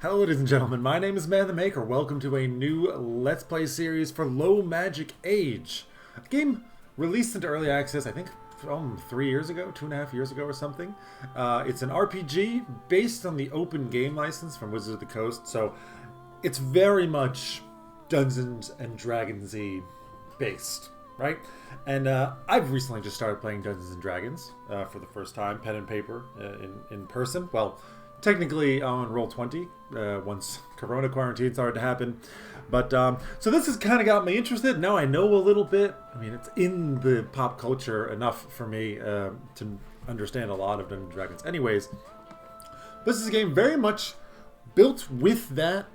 Hello ladies and gentlemen, my name is Man the Maker. Welcome to a new Let's Play series for Low Magic Age. A game released into early access, I think, 3 years ago, 2.5 years ago or something. It's an RPG based on the open game license from Wizards of the Coast, so it's very much Dungeons and Dragons-y based, right? And I've recently just started playing Dungeons and Dragons for the first time, pen and paper, in person. Well, technically on Roll20, once Corona quarantine started to happen. But, so this has kind of got me interested. Now I know a little bit. I mean, it's in the pop culture enough for me to understand a lot of Dungeons & Dragons. Anyways, this is a game very much built with that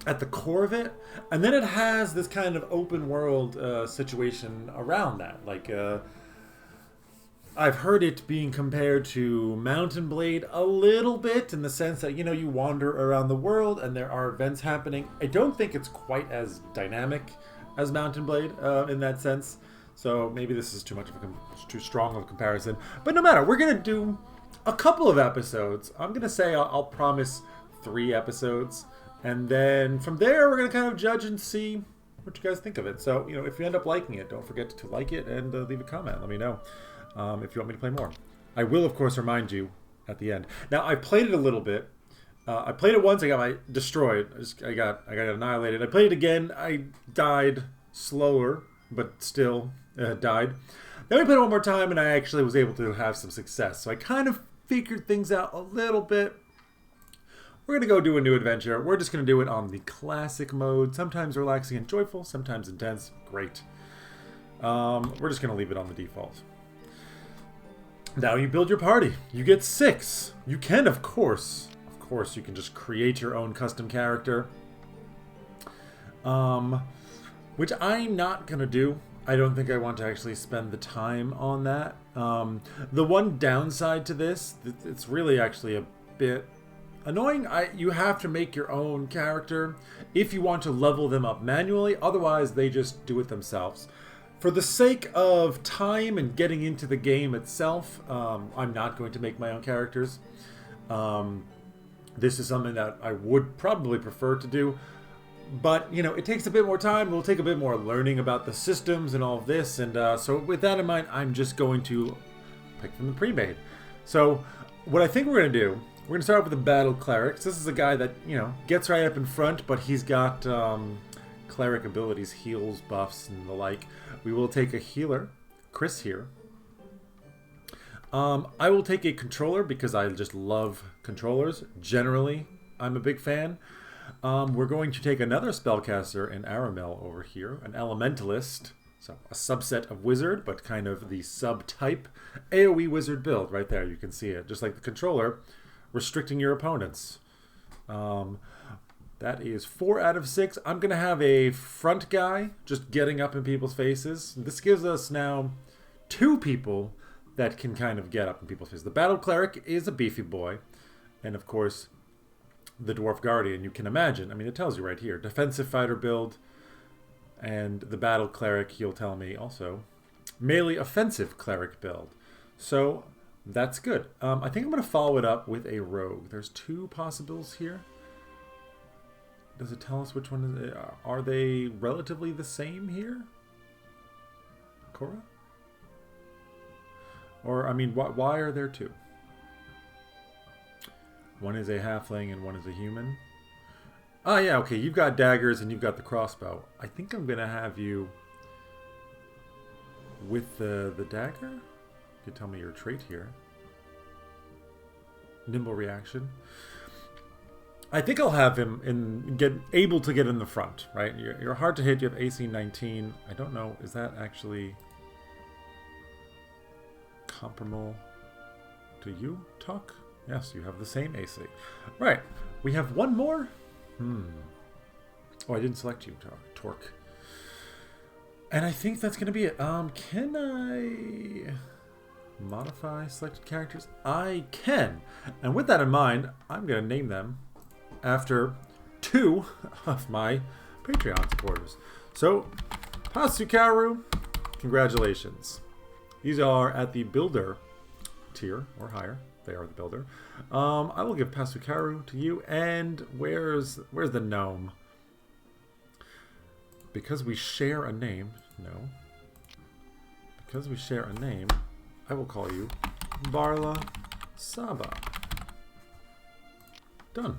at the core of it. And then it has this kind of open world situation around that. Like, I've heard it being compared to Mountain Blade a little bit in the sense that, you know, you wander around the world and there are events happening. I don't think it's quite as dynamic as Mountain Blade in that sense. So maybe this is too strong of a comparison. But no matter, we're going to do a couple of episodes. I'm going to say I'll promise 3 episodes. And then from there, we're going to kind of judge and see what you guys think of it. So, you know, if you end up liking it, don't forget to like it and leave a comment. Let me know. If you want me to play more. I will, of course, remind you at the end. Now, I played it a little bit. I played it once. I got destroyed. I got annihilated. I played it again. I died slower, but still died. Then we played it one more time, and I actually was able to have some success. So I kind of figured things out a little bit. We're going to go do a new adventure. We're just going to do it on the classic mode. Sometimes relaxing and joyful, sometimes intense. Great. We're just going to leave it on the default. Now you build your party. You get 6. You can, of course, you can just create your own custom character. Which I'm not going to do. I don't think I want to actually spend the time on that. The one downside to this, it's really actually a bit annoying. You have to make your own character if you want to level them up manually. Otherwise, they just do it themselves. For the sake of time and getting into the game itself, I'm not going to make my own characters. This is something that I would probably prefer to do. But, you know, it takes a bit more time. It'll take a bit more learning about the systems and all of this. And so with that in mind, I'm just going to pick from the pre-made. So what I think we're going to do, we're going to start with the Battle Cleric. This is a guy that, you know, gets right up in front, but he's got cleric abilities, heals, buffs, and the like. We will take a healer, Chris here. I will take a controller because I just love controllers. Generally, I'm a big fan. We're going to take another spellcaster in Aramel over here, an elementalist, so a subset of wizard, but kind of the subtype AoE wizard build right there. You can see it, just like the controller, restricting your opponents. That is 4 out of 6. I'm going to have a front guy just getting up in people's faces. This gives us now 2 people that can kind of get up in people's faces. The Battle Cleric is a beefy boy. And of course, the Dwarf Guardian, you can imagine. I mean, it tells you right here. Defensive fighter build. And the Battle Cleric, he'll tell me also, melee offensive cleric build. So that's good. I think I'm going to follow it up with a rogue. There's 2 possibles here. Does it tell us which one is it? Are they relatively the same here? Cora? Or, I mean, why are there 2? One is a halfling and one is a human. Oh, yeah, okay. You've got daggers and you've got the crossbow. I think I'm going to have you with the dagger. You can tell me your trait here. Nimble reaction. I think I'll have him able to get in the front, right? You're hard to hit. You have AC 19. I don't know. Is that actually comparable to you, Tuck? Yes, you have the same AC. Right. We have one more. Oh, I didn't select you, Torque. And I think that's going to be it. Can I modify selected characters? I can. And with that in mind, I'm going to name them after 2 of my Patreon supporters. So, Pasukaru, congratulations. These are at the Builder tier or higher. They are the builder. I will give Pasukaru to you. And where's the gnome? Because we share a name. No. Because we share a name, I will call you Barla Saba. Done.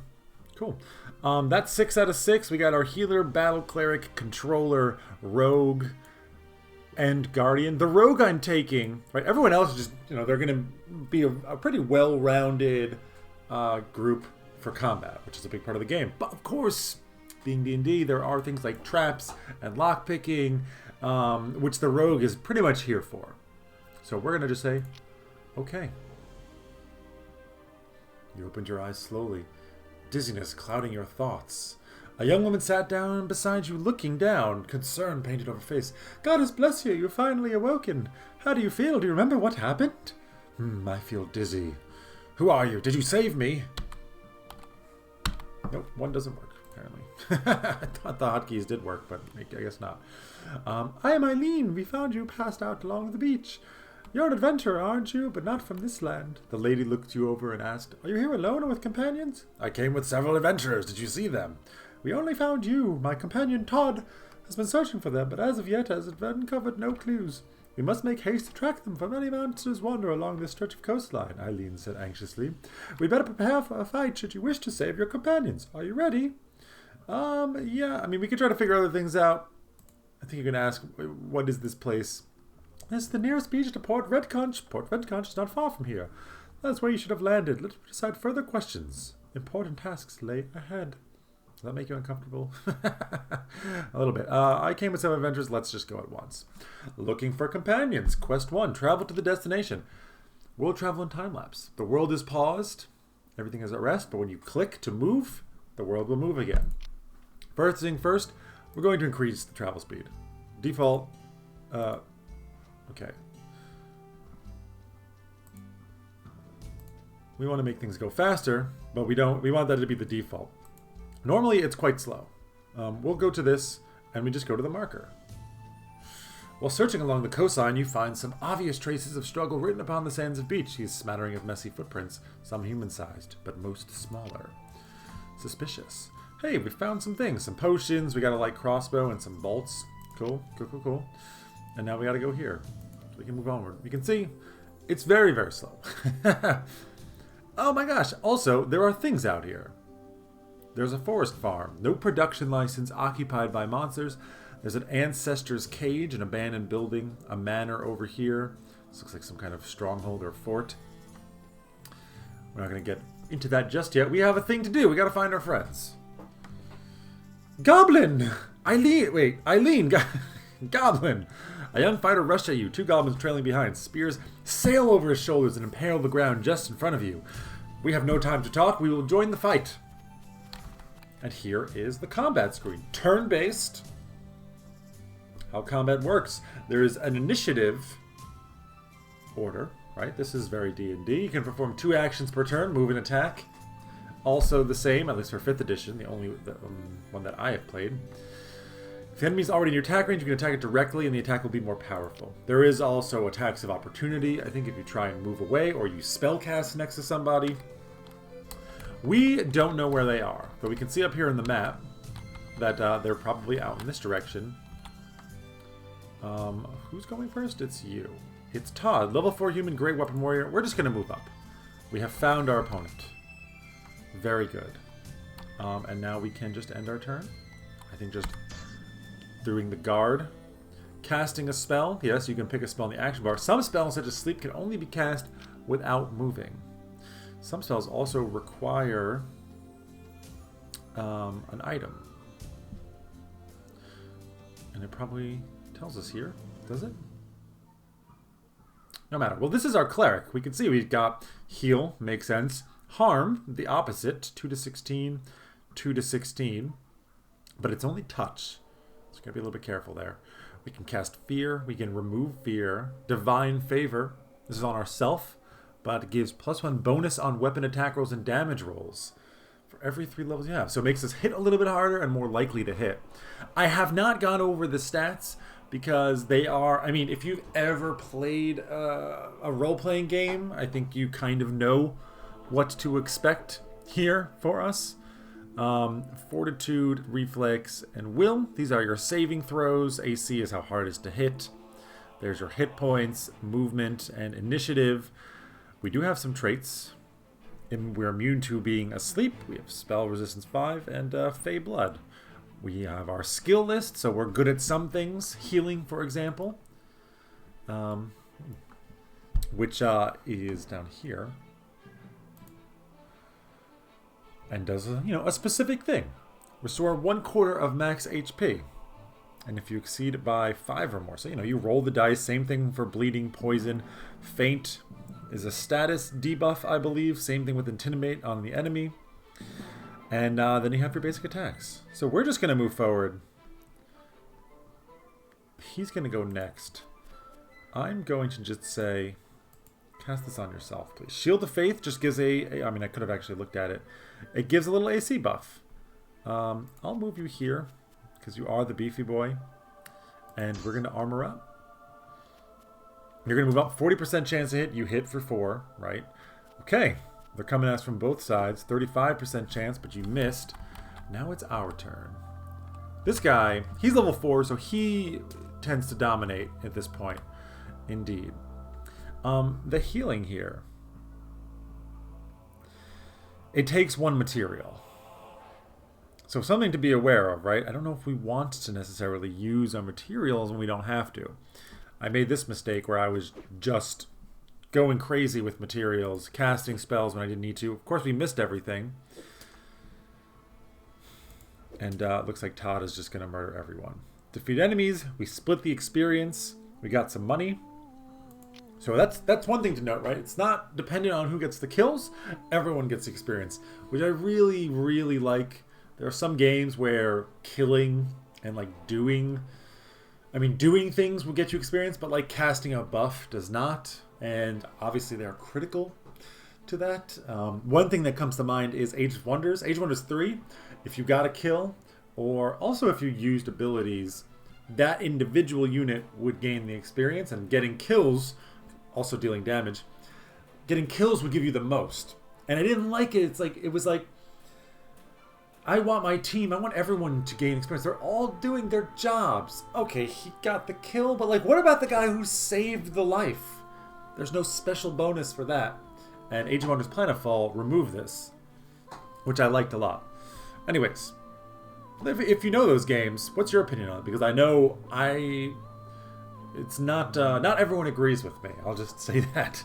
Cool. That's 6 out of 6. We got our healer, battle cleric, controller, rogue, and guardian. The rogue I'm taking, right? Everyone else is just, they're going to be a pretty well-rounded group for combat, which is a big part of the game. But of course, being D&D, there are things like traps and lockpicking, which the rogue is pretty much here for. So we're going to just say, okay. You opened your eyes slowly, dizziness clouding your thoughts. A young woman sat down beside you, looking down, concern painted over her face. Goddess bless you, you're finally awoken. How do you feel? Do you remember what happened? I feel dizzy. Who are you? Did you save me? Nope, one doesn't work, apparently. I thought the hotkeys did work, but I guess not. I am Eileen. We found you passed out along the beach. You're an adventurer, aren't you? But not from this land. The lady looked you over and asked, Are you here alone or with companions? I came with several adventurers. Did you see them? We only found you. My companion Todd has been searching for them, but as of yet has uncovered no clues. We must make haste to track them, for many monsters wander along this stretch of coastline, Eileen said anxiously. We better prepare for a fight should you wish to save your companions. Are you ready? Yeah. I mean, we could try to figure other things out. I think you're going to ask, what is this place? This is the nearest beach to Port Redconch. Port Redconch is not far from here. That's where you should have landed. Let's decide further questions. Important tasks lay ahead. Does that make you uncomfortable? A little bit. I came with some adventures. Let's just go at once. Looking for companions. Quest 1. Travel to the destination. World travel and time-lapse. The world is paused. Everything is at rest. But when you click to move, the world will move again. First thing first, we're going to increase the travel speed. Default. Okay. We want to make things go faster, but we don't. We want that to be the default. Normally, it's quite slow. We'll go to this, and we just go to the marker. While searching along the coastline, you find some obvious traces of struggle written upon the sands of beach. These smattering of messy footprints, some human-sized, but most smaller. Suspicious. Hey, we found some things. Some potions, we got a light crossbow, and some bolts. Cool, cool, cool, cool. And now we gotta go here. So we can move onward. You can see, it's very, very slow. Oh my gosh, also, there are things out here. There's a forest farm. No production license, occupied by monsters. There's an ancestor's cage, an abandoned building, a manor over here. This looks like some kind of stronghold or fort. We're not going to get into that just yet. We have a thing to do. We got to find our friends. Goblin! Eileen! Goblin! A young fighter rushed at you. 2 goblins trailing behind. Spears sail over his shoulders and impale the ground just in front of you. We have no time to talk. We will join the fight. And here is the combat screen. Turn-based. How combat works. There is an initiative order, right? This is very D&D. You can perform 2 actions per turn, move and attack. Also the same, at least for 5th edition, the only one that I have played. If the enemy is already in your attack range, you can attack it directly and the attack will be more powerful. There is also attacks of opportunity. I think if you try and move away or you spellcast next to somebody. We don't know where they are, but we can see up here in the map that they're probably out in this direction. Who's going first? It's you. It's Todd, level 4 human great weapon warrior. We're just going to move up. We have found our opponent. Very good. And now we can just end our turn. I think just doing the guard. Casting a spell. Yes, you can pick a spell in the action bar. Some spells, such as sleep, can only be cast without moving. Some spells also require an item. And it probably tells us here, does it? No matter. Well, this is our cleric. We can see we've got heal, makes sense. Harm, the opposite, 2 to 16, 2 to 16. But it's only touch. So gotta be a little bit careful there. We can cast fear, we can remove fear. Divine favor. This is on ourself, but it gives +1 bonus on weapon attack rolls and damage rolls for every 3 levels you have. So it makes us hit a little bit harder and more likely to hit. I have not gone over the stats because they are, I mean, if you've ever played a role-playing game, I think you kind of know what to expect here for us. Fortitude, Reflex, and Will. These are your saving throws. AC is how hard it is to hit. There's your hit points, movement, and initiative. We do have some traits. We're immune to being asleep. We have Spell Resistance 5 and Fey Blood. We have our skill list, so we're good at some things. Healing, for example. Which is down here. And does a specific thing. Restore 1/4 of max HP. And if you exceed it by 5 or more. So, you roll the dice. Same thing for bleeding, poison. Faint is a status debuff, I believe. Same thing with Intimidate on the enemy. And then you have your basic attacks. So we're just going to move forward. He's going to go next. I'm going to just say, cast this on yourself, please. Shield of Faith just gives I mean, I could have actually looked at it. It gives a little AC buff. I'll move you here, because you are the beefy boy. And we're going to armor up. You're going to move up. 40% chance to hit. You hit for 4, right? Okay. They're coming at us from both sides. 35% chance, but you missed. Now it's our turn. This guy, he's level 4, so he tends to dominate at this point. Indeed. The healing here. It takes 1 material. So something to be aware of, right? I don't know if we want to necessarily use our materials when we don't have to. I made this mistake where I was just going crazy with materials, casting spells when I didn't need to. Of course, we missed everything. And looks like Todd is just going to murder everyone. Defeat enemies. We split the experience. We got some money. So that's one thing to note, right? It's not dependent on who gets the kills. Everyone gets the experience, which I really, really like. There are some games where killing and doing things will get you experience, but casting a buff does not. And obviously they're critical to that. One thing that comes to mind is Age of Wonders. Age of Wonders 3, if you got a kill, or also if you used abilities, that individual unit would gain the experience, and getting kills, also dealing damage, getting kills would give you the most. And I didn't like it. It was like, I want my team, I want everyone to gain experience. They're all doing their jobs. Okay, he got the kill, but what about the guy who saved the life? There's no special bonus for that. And Age of Wonders Planetfall removed this, which I liked a lot. Anyways, if you know those games, what's your opinion on it? Because I know it's not everyone agrees with me. I'll just say that.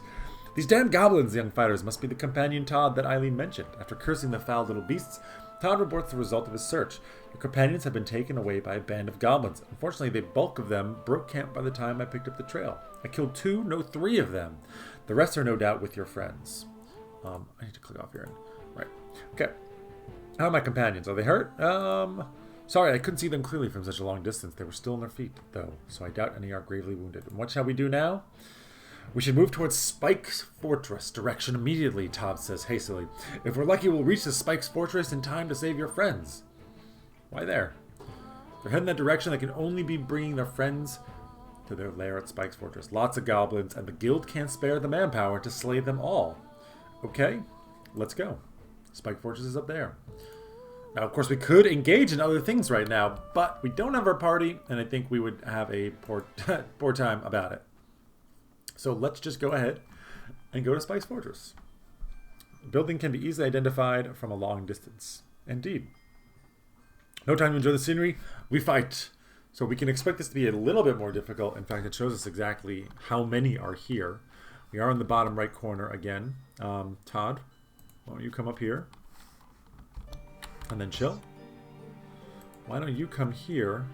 These damn goblins, young fighters, must be the companion Todd that Eileen mentioned. After cursing the foul little beasts, Todd reports the result of his search. Your companions have been taken away by a band of goblins. Unfortunately, the bulk of them broke camp by the time I picked up the trail. I killed 2, no 3 of them. The rest are no doubt with your friends. I need to click off here. Right. Okay. How are my companions? Are they hurt? Sorry, I couldn't see them clearly from such a long distance. They were still on their feet, though, so I doubt any are gravely wounded. And what shall we do now? We should move towards Spike's Fortress direction immediately, Todd says hastily. If we're lucky, we'll reach the Spike's Fortress in time to save your friends. Why there? If they're heading that direction, they can only be bringing their friends to their lair at Spike's Fortress. Lots of goblins, and the guild can't spare the manpower to slay them all. Okay, let's go. Spike Fortress is up there. Now, of course, we could engage in other things right now, but we don't have our party, and I think we would have a poor time about it. So let's just go ahead and go to Spike's Fortress. The building can be easily identified from a long distance. Indeed. No time to enjoy the scenery. We fight. So we can expect this to be a little bit more difficult. In fact, it shows us exactly how many are here. We are in the bottom right corner again. Todd, why don't you come up here? And then chill. Why don't you come here?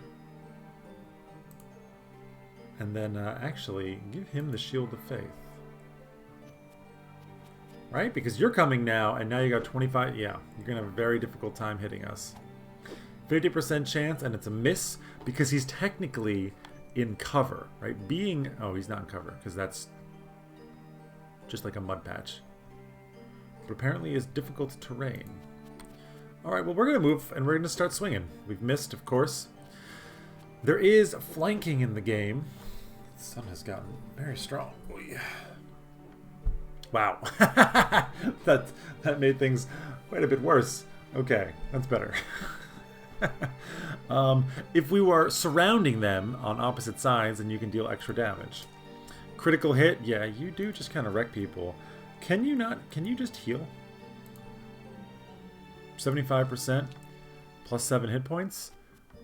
And then actually give him the Shield of Faith. Right? Because you're coming now, and now you got 25. Yeah, you're going to have a very difficult time hitting us. 50% chance, and it's a miss because he's technically in cover, right? Oh, he's not in cover because that's just like a mud patch. But apparently is difficult terrain. All right, well, we're going to move, and we're going to start swinging. We've missed, of course. There is flanking in the game. The sun has gotten very strong. Wow. that made things quite a bit worse. Okay, that's better. If we were surrounding them on opposite sides, then you can deal extra damage. Critical hit, yeah, you do just kind of wreck people. Can you not? Can you just heal? 75% plus 7 hit points.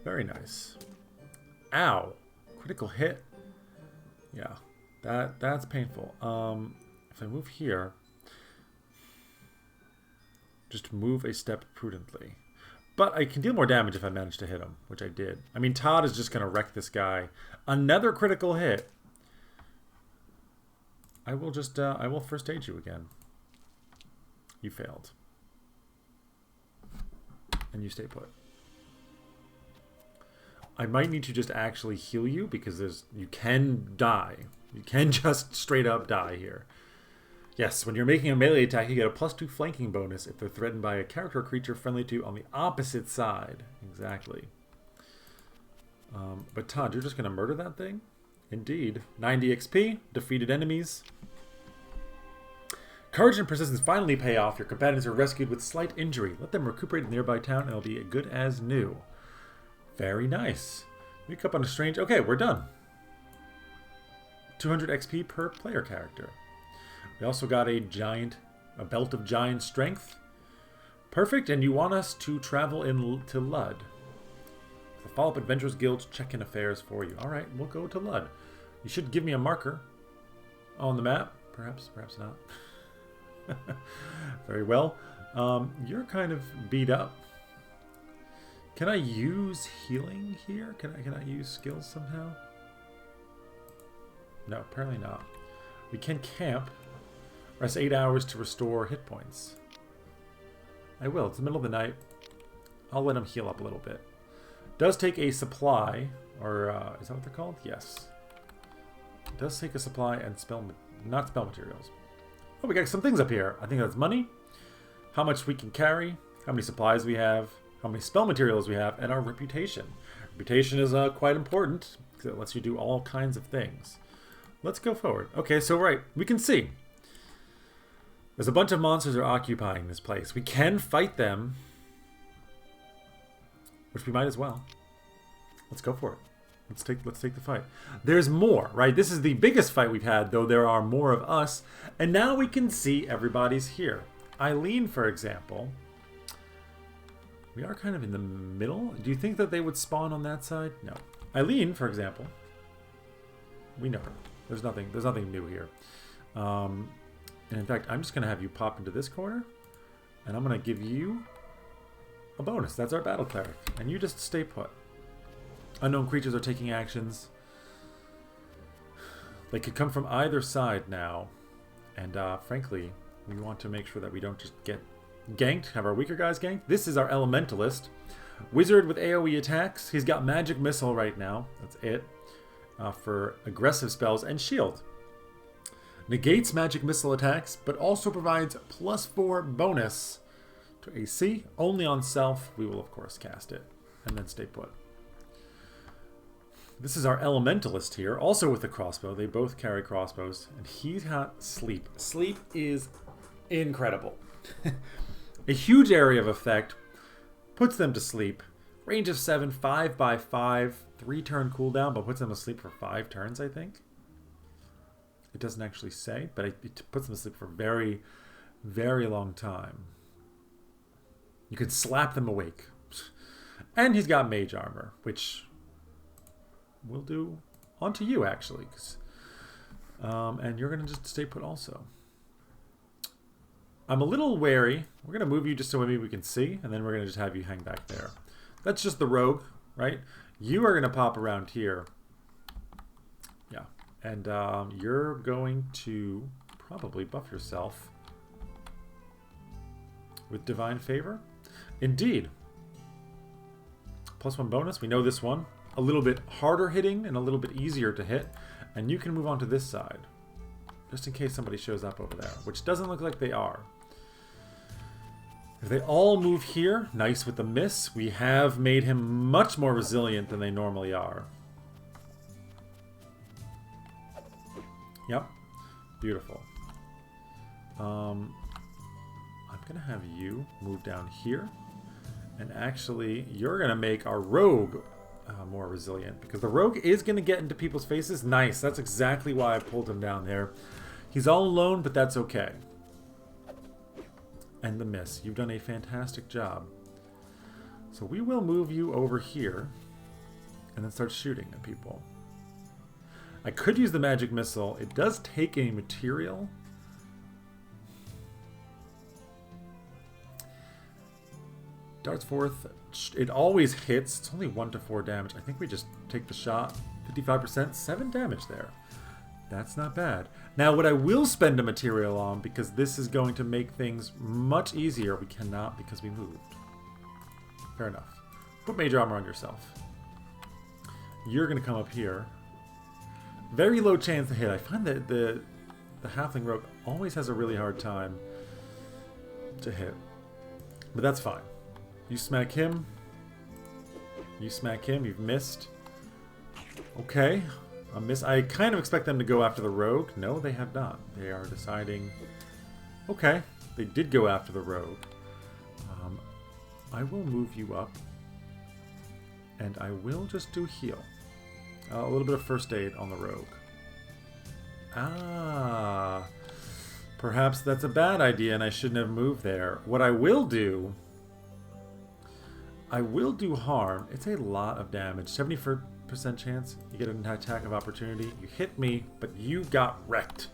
Very nice. Ow. Critical hit. Yeah, that's painful. If I move here, just move a step prudently. But I can deal more damage if I manage to hit him, which I did. I mean, Todd is just going to wreck this guy. Another critical hit. I will just, I will first aid you again. You failed. And you stay put. I might need to just actually heal you because you can die. You can just straight up die here. Yes, when you're making a melee attack, you get a +2 flanking bonus if they're threatened by a character or creature friendly to on the opposite side. Exactly. But Todd, you're just going to murder that thing? Indeed. 90 XP, defeated enemies. Courage and persistence finally pay off. Your companions are rescued with slight injury. Let them recuperate in the nearby town and it'll be good as new. Very nice. Wake up on a strange... Okay, we're done. 200 XP per player character. We also got a belt of giant strength. Perfect, and you want us to travel to Lud. The Follow-Up Adventurers Guild's check-in affairs for you. Alright, we'll go to Lud. You should give me a marker on the map. Perhaps not. Very well. You're kind of beat up. Can I use healing here? Can I use skills somehow? No, apparently not. We can camp. Rest 8 hours to restore hit points. I will. It's the middle of the night. I'll let him heal up a little bit. Does take a supply, or is that what they're called? Yes. It does take a supply and not spell materials. Oh, we got some things up here. I think that's money, how much we can carry, how many supplies we have, how many spell materials we have, and our reputation. Reputation is quite important because it lets you do all kinds of things. Let's go forward. Okay, so right, we can see. There's a bunch of monsters that are occupying this place. We can fight them, which we might as well. Let's go for it. Let's take the fight. There's more, right? This is the biggest fight we've had, though there are more of us. And now we can see everybody's here. Eileen, for example. We are kind of in the middle. Do you think that they would spawn on that side? No. Eileen, for example. We know her. There's nothing new here. And in fact, I'm just going to have you pop into this corner. And I'm going to give you a bonus. That's our battle cleric. And you just stay put. Unknown creatures are taking actions. They could come from either side now. And frankly, we want to make sure that we don't just get ganked, have our weaker guys ganked. This is our Elementalist. Wizard with AoE attacks. He's got Magic Missile right now. That's it. For aggressive spells and shield. Negates Magic Missile attacks, but also provides +4 bonus to AC. Only on self. We will, of course, cast it. And then stay put. This is our Elementalist here, also with a crossbow. They both carry crossbows. And he's got Sleep. Sleep is incredible. A huge area of effect. Puts them to sleep. Range of 7, 5/5, 3-turn cooldown, but puts them to sleep for 5 turns, I think. It doesn't actually say, but it puts them to sleep for a very, very long time. You can slap them awake. And he's got mage armor, which we'll do onto you, actually. And you're going to just stay put also. I'm a little wary. We're going to move you just so maybe we can see, and then we're going to just have you hang back there. That's just the rogue, right? You are going to pop around here. Yeah. And you're going to probably buff yourself with Divine Favor. Indeed. +1 bonus. We know this one. A little bit harder hitting and a little bit easier to hit. And you can move on to this side. Just in case somebody shows up over there. Which doesn't look like they are. If they all move here, nice with the miss. We have made him much more resilient than they normally are. Yep. Beautiful. I'm going to have you move down here. And actually, you're going to make our rogue more resilient. Because the rogue is going to get into people's faces. Nice. That's exactly why I pulled him down there. He's all alone, but that's okay. And the miss. You've done a fantastic job. So we will move you over here. And then start shooting at people. I could use the magic missile. It does take a material. Darts forth. It always hits. It's only 1 to 4 damage. I think we just take the shot. 55%. 7 damage there. That's not bad. Now, what I will spend a material on, because this is going to make things much easier. We cannot because we moved. Fair enough. Put major armor on yourself. You're going to come up here. Very low chance to hit. I find that the halfling rogue always has a really hard time to hit. But that's fine. You smack him. You smack him. You've missed. Okay. A miss. I kind of expect them to go after the rogue. No, they have not. They are deciding... Okay. They did go after the rogue. I will move you up. And I will just do heal. A little bit of first aid on the rogue. Ah. Perhaps that's a bad idea and I shouldn't have moved there. What I will do... I will do harm. It's a lot of damage. 74% chance you get an attack of opportunity. You hit me, but you got wrecked.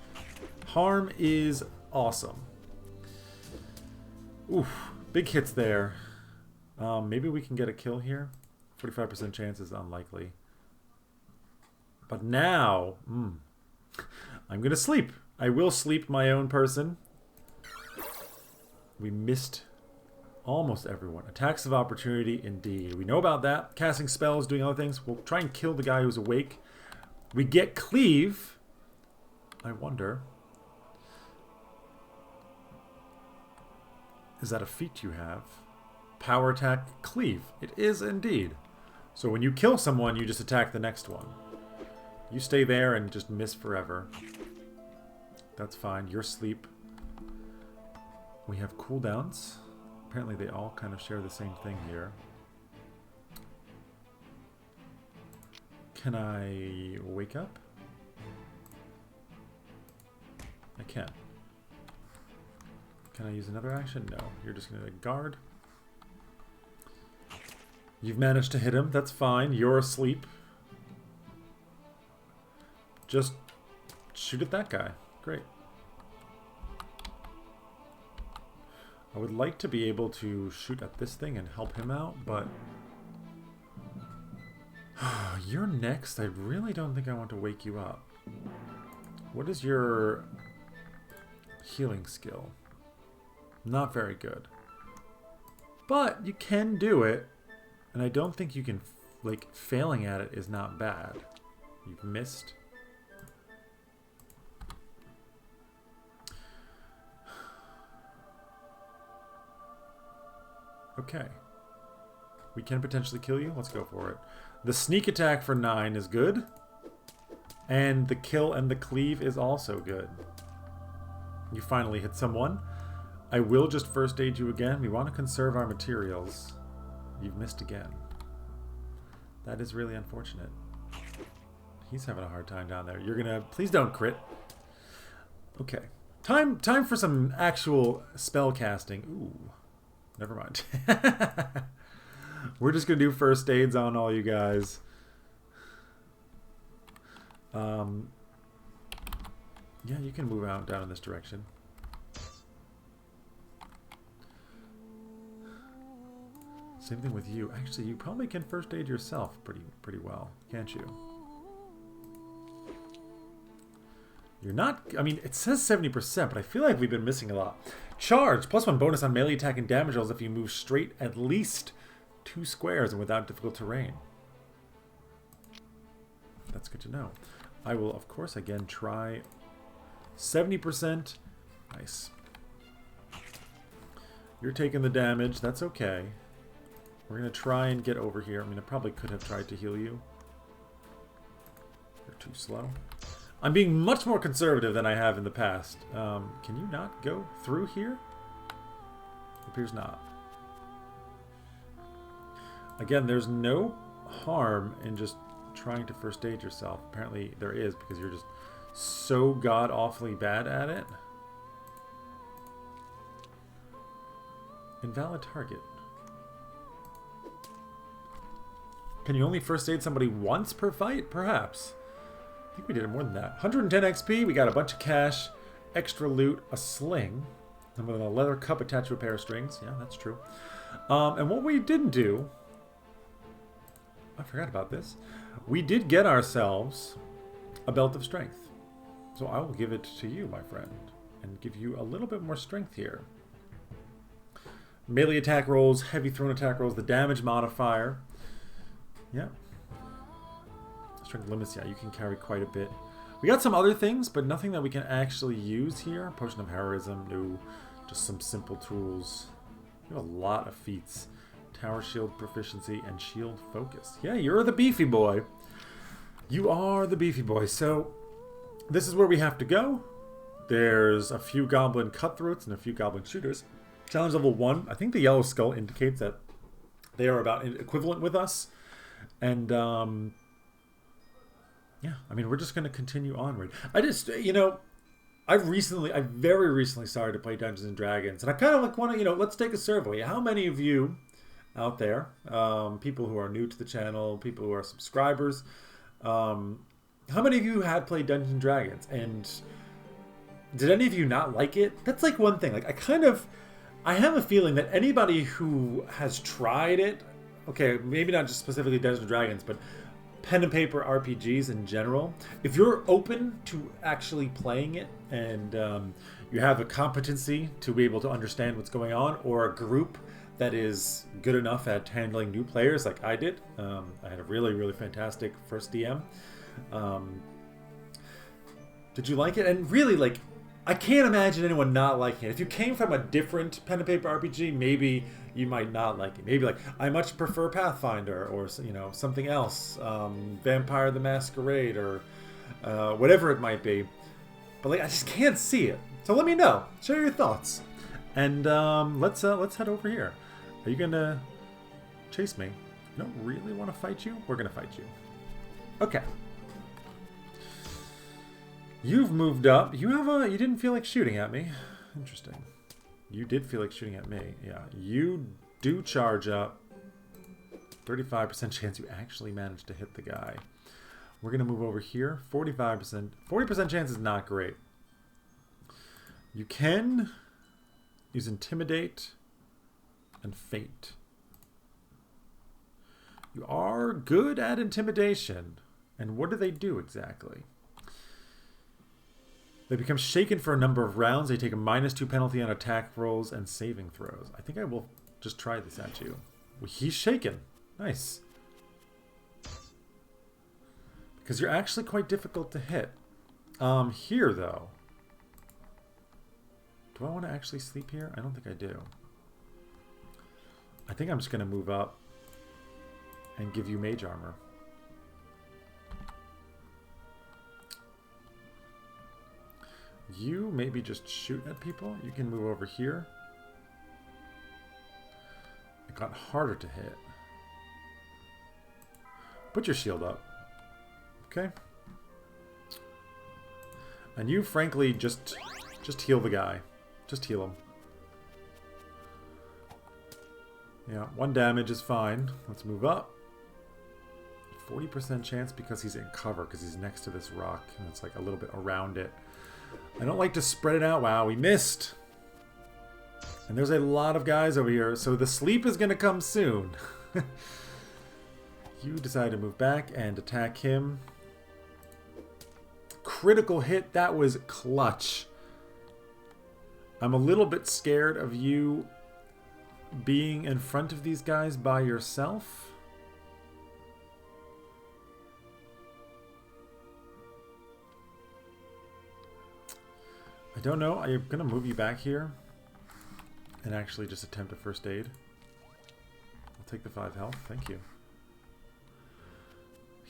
Harm is awesome. Oof. Big hits there. Maybe we can get a kill here. 45% chance is unlikely. But now, I'm going to sleep. I will sleep my own person. We missed almost everyone. Attacks of opportunity, indeed. We know about that. Casting spells, doing other things. We'll try and kill the guy who's awake. We get cleave. I wonder. Is that a feat you have? Power attack, cleave. It is indeed. So when you kill someone, you just attack the next one. You stay there and just miss forever. That's fine. You're asleep. We have cooldowns. Apparently they all kind of share the same thing here. Can I wake up? I can. Can I use another action? No. You're just going to guard. You've managed to hit him. That's fine. You're asleep. Just shoot at that guy. Great. I would like to be able to shoot at this thing and help him out, but... You're next. I really don't think I want to wake you up. What is your healing skill? Not very good. But you can do it. And I don't think you can... Like, failing at it is not bad. You've missed. Okay. We can potentially kill you. Let's go for it. The sneak attack for 9 is good. And the kill and the cleave is also good. You finally hit someone. I will just first aid you again. We want to conserve our materials. You've missed again. That is really unfortunate. He's having a hard time down there. You're gonna... Please don't crit. Okay. Time for some actual spell casting. Ooh. Never mind. We're just going to do first aids on all you guys. Yeah, you can move out down in this direction. Same thing with you. Actually, you probably can first aid yourself pretty well, can't you? You're not... I mean, it says 70%, but I feel like we've been missing a lot. Charge! +1 bonus on melee attack and damage rolls if you move straight at least 2 squares and without difficult terrain. That's good to know. I will, of course, again try 70%. Nice. You're taking the damage. That's okay. We're going to try and get over here. I mean, I probably could have tried to heal you. You're too slow. I'm being much more conservative than I have in the past. Can you not go through here? Appears not. Again, there's no harm in just trying to first aid yourself. Apparently there is, because you're just so god-awfully bad at it. Invalid target. Can you only first aid somebody once per fight? Perhaps. I think we did it more than that. 110 XP, we got a bunch of cash, extra loot, a sling, and with a leather cup attached to a pair of strings. Yeah, that's true. And what we didn't do, I forgot about this. We did get ourselves a belt of strength. So I will give it to you, my friend, and give you a little bit more strength here. Melee attack rolls, heavy thrown attack rolls, the damage modifier. Yeah. Strength limits, yeah, you can carry quite a bit. We got some other things, but nothing that we can actually use here. Potion of Heroism, no. Just some simple tools. We have a lot of feats. Tower shield proficiency and shield focus. Yeah, you're the beefy boy. You are the beefy boy. So, this is where we have to go. There's a few goblin cutthroats and a few goblin shooters. Challenge level 1. I think the yellow skull indicates that they are about equivalent with us. And, yeah, I mean, we're just going to continue onward. I just, you know, I very recently started to play Dungeons and Dragons. And I kind of like want to, you know, let's take a survey. How many of you out there, people who are new to the channel, people who are subscribers, how many of you had played Dungeons and Dragons? And did any of you not like it? That's like one thing. Like, I have a feeling that anybody who has tried it, okay, maybe not just specifically Dungeons and Dragons, but pen and paper RPGs in general, if you're open to actually playing it and you have a competency to be able to understand what's going on, or a group that is good enough at handling new players like I did. I had a really, really fantastic first DM. Did you like it? And really, like, I can't imagine anyone not liking it. If you came from a different pen and paper RPG, maybe you might not like it. Maybe like, I much prefer Pathfinder, or, you know, something else, Vampire the Masquerade, or whatever it might be. But like, I just can't see it. So let me know. Share your thoughts. And let's head over here. Are you gonna chase me? I don't really want to fight you. We're gonna fight you. Okay. You've moved up. You didn't feel like shooting at me. Interesting. You did feel like shooting at me. Yeah. You do charge up. 35% chance you actually managed to hit the guy. We're gonna move over here. 45%. 40% chance is not great. You can use Intimidate and Fate. You are good at Intimidation. And what do they do exactly? They become shaken for a number of rounds. They take a -2 penalty on attack rolls and saving throws. I think I will just try this at you. Well, he's shaken. Nice. Because you're actually quite difficult to hit. Here, though. Do I want to actually sleep here? I don't think I do. I think I'm just going to move up and give you mage armor. You maybe just shoot at people. You can move over here. It got harder to hit. Put your shield up. Okay. And you, frankly, just heal the guy. Just heal him. Yeah, 1 damage is fine. Let's move up. 40% chance because he's in cover, because he's next to this rock, and it's like a little bit around it. I don't like to spread it out. Wow, we missed. And there's a lot of guys over here, so the sleep is going to come soon. You decide to move back and attack him. Critical hit. That was clutch. I'm a little bit scared of you being in front of these guys by yourself. I don't know. I'm going to move you back here and actually just attempt a first aid. I'll take the 5 health. Thank you.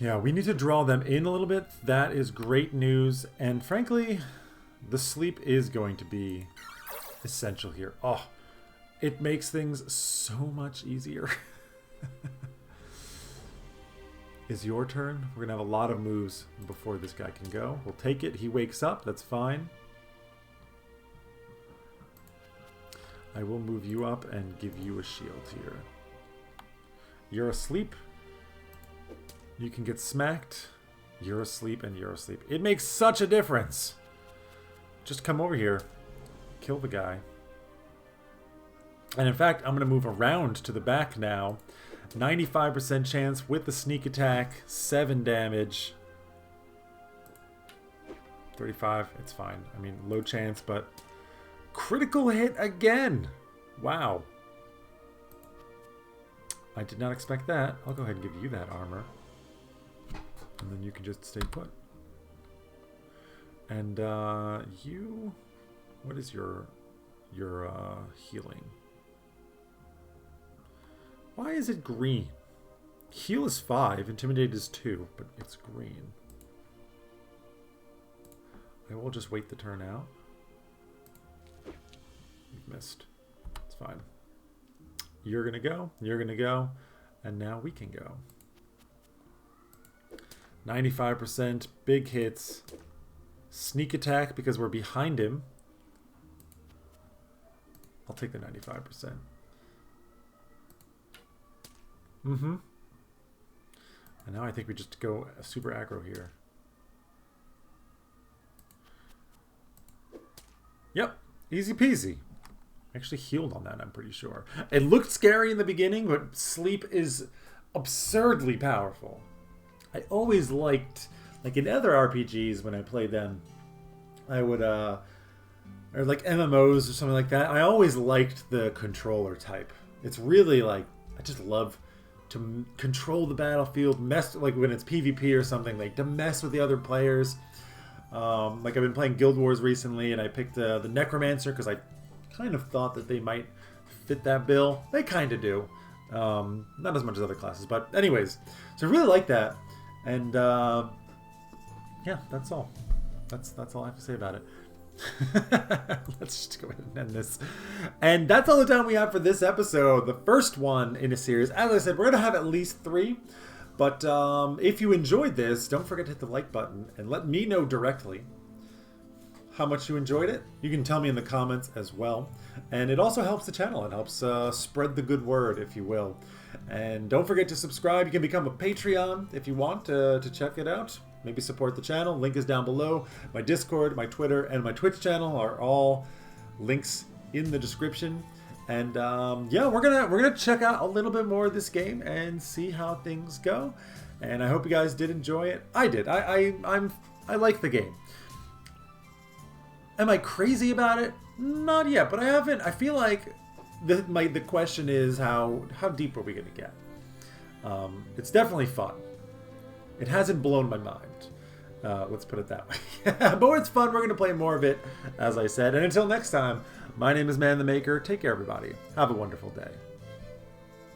Yeah, we need to draw them in a little bit. That is great news. And frankly, the sleep is going to be essential here. Oh, it makes things so much easier. Is your turn? We're going to have a lot of moves before this guy can go. We'll take it. He wakes up. That's fine. I will move you up and give you a shield here. You're asleep. You can get smacked. You're asleep and you're asleep. It makes such a difference. Just come over here. Kill the guy. And in fact, I'm going to move around to the back now. 95% chance with the sneak attack. 7 damage. 35. It's fine. I mean, low chance, but critical hit again. Wow. I did not expect that. I'll go ahead and give you that armor. And then you can just stay put. And you... What is your healing? Why is it green? Heal is 5, Intimidate is 2, but it's green. I will just wait the turn out. You've missed. It's fine. You're gonna go, and now we can go. 95%, big hits. Sneak attack because we're behind him. I'll take the 95%. And now I think we just go super aggro here. Yep, easy peasy. Actually healed on that, I'm pretty sure. It looked scary in the beginning, but sleep is absurdly powerful. I always liked, like in other RPGs when I played them, I would, or like MMOs or something like that, I always liked the controller type. It's really like, I just love to control the battlefield, mess, like when it's PvP or something, like to mess with the other players. Like I've been playing Guild Wars recently, and I picked the Necromancer because I kind of thought that they might fit that bill. They kind of do. Not as much as other classes, but anyways. So I really like that. And yeah, that's all. That's all I have to say about it. Let's just go ahead and end this. And that's all the time we have for this episode. The first one in a series. As I said, we're going to have at least 3. But if you enjoyed this, don't forget to hit the like button and let me know directly how much you enjoyed it. You can tell me in the comments as well. And it also helps the channel. It helps spread the good word, if you will. And don't forget to subscribe. You can become a Patreon if you want to check it out. Maybe support the channel. Link is down below. My Discord, my Twitter, and my Twitch channel are all links in the description. And yeah, we're gonna check out a little bit more of this game and see how things go. And I hope you guys did enjoy it. I did. I like the game. Am I crazy about it? Not yet, but I haven't. I feel like the question is how deep are we gonna get? It's definitely fun. It hasn't blown my mind. Let's put it that way. But it's fun. We're going to play more of it, as I said. And until next time, my name is Man the Maker. Take care, everybody. Have a wonderful day.